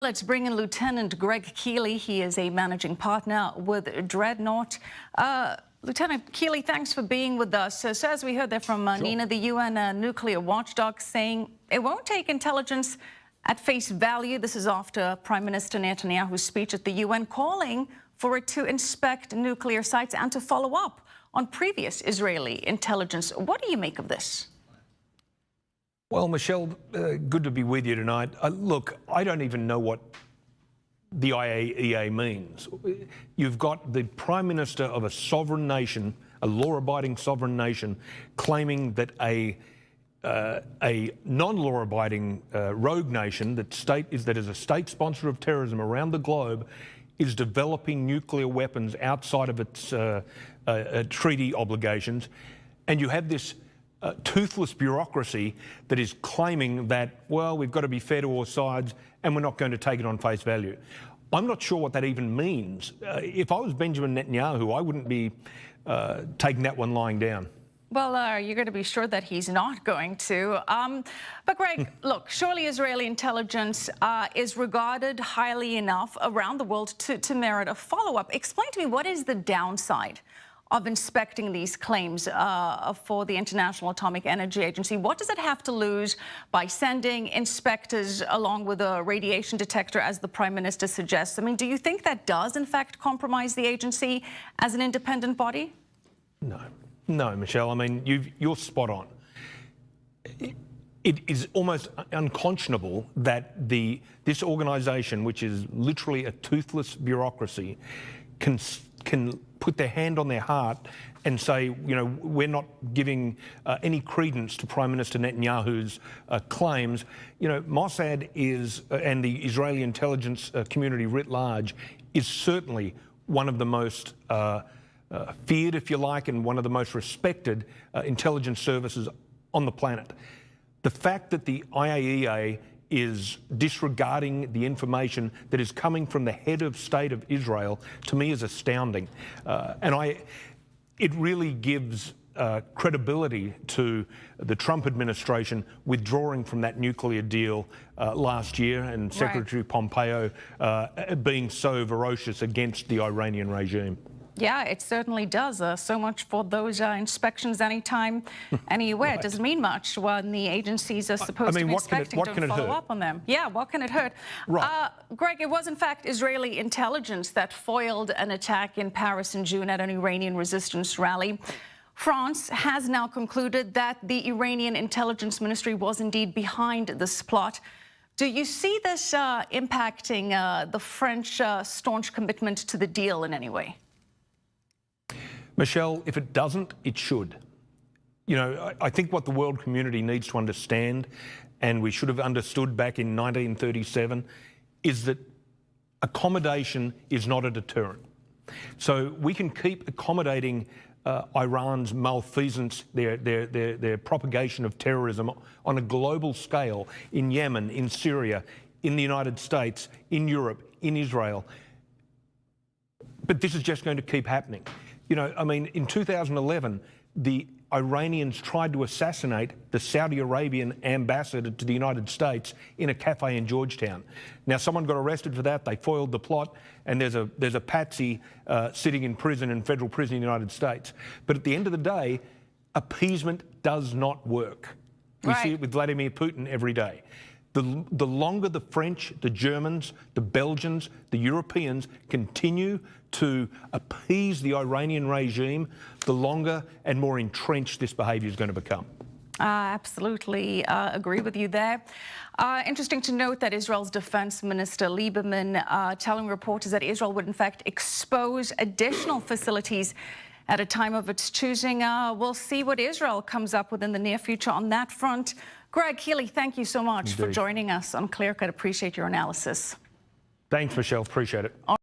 Let's bring in Lieutenant Greg Keeley. He is a managing partner with Dreadnaught. Lieutenant Keeley, thanks for being with us. So as we heard there from Nina, the UN nuclear watchdog, saying it won't take intelligence at face value. This is after Prime Minister Netanyahu's speech at the UN calling for it to inspect nuclear sites and to follow up on previous Israeli intelligence. What do you make of this? Well, Michelle, good to be with you tonight. Look, I don't even know what the IAEA means. You've got the Prime Minister of a sovereign nation, a law-abiding sovereign nation, claiming that a non-law-abiding rogue nation that is a state sponsor of terrorism around the globe is developing nuclear weapons outside of its treaty obligations, and you have this toothless bureaucracy that is claiming that, well, we've got to be fair to all sides and we're not going to take it on face value. I'm not sure what that even means. If I was Benjamin Netanyahu, I wouldn't be taking that one lying down. Well, you're going to be sure that he's not going to. But Greg, look, surely Israeli intelligence is regarded highly enough around the world to merit a follow-up. Explain to me, what is the downside of inspecting these claims for the International Atomic Energy Agency? What does it have to lose by sending inspectors along with a radiation detector, as the Prime Minister suggests? I mean, do you think that does, in fact, compromise the agency as an independent body? No, Michelle. I mean, you're spot on. It is almost unconscionable that this organisation, which is literally a toothless bureaucracy, can put their hand on their heart and say, you know, we're not giving any credence to Prime Minister Netanyahu's claims. You know, Mossad is, and the Israeli intelligence community writ large, is certainly one of the most feared, if you like, and one of the most respected intelligence services on the planet. The fact that the IAEA is disregarding the information that is coming from the head of state of Israel, to me, is astounding. It really gives credibility to the Trump administration withdrawing from that nuclear deal last year, and Secretary Pompeo being so ferocious against the Iranian regime. Yeah, it certainly does. So much for those inspections anytime, anywhere. It doesn't mean much when the agencies are supposed to be inspecting, don't follow up on them. Yeah, what can it hurt? Right. Greg, it was in fact Israeli intelligence that foiled an attack in Paris in June at an Iranian resistance rally. France has now concluded that the Iranian intelligence ministry was indeed behind this plot. Do you see this impacting the French staunch commitment to the deal in any way? Michelle, if it doesn't, it should. You know, I think what the world community needs to understand, and we should have understood back in 1937, is that accommodation is not a deterrent. So we can keep accommodating Iran's malfeasance, their propagation of terrorism on a global scale in Yemen, in Syria, in the United States, in Europe, in Israel. But this is just going to keep happening. You know, I mean, in 2011, the Iranians tried to assassinate the Saudi Arabian ambassador to the United States in a cafe in Georgetown. Now, someone got arrested for that. They foiled the plot, and there's a patsy sitting in prison, in federal prison in the United States. But at the end of the day, appeasement does not work. We see it with Vladimir Putin every day. The longer the French, the Germans, the Belgians, the Europeans continue to appease the Iranian regime, the longer and more entrenched this behaviour is going to become. Absolutely agree with you there. Interesting to note that Israel's Defense Minister Lieberman telling reporters that Israel would in fact expose additional facilities at a time of its choosing. We'll see what Israel comes up with in the near future on that front. Greg Keeley, thank you so much for joining us on Clear Cut. Appreciate your analysis. Thanks, Michelle. Appreciate it.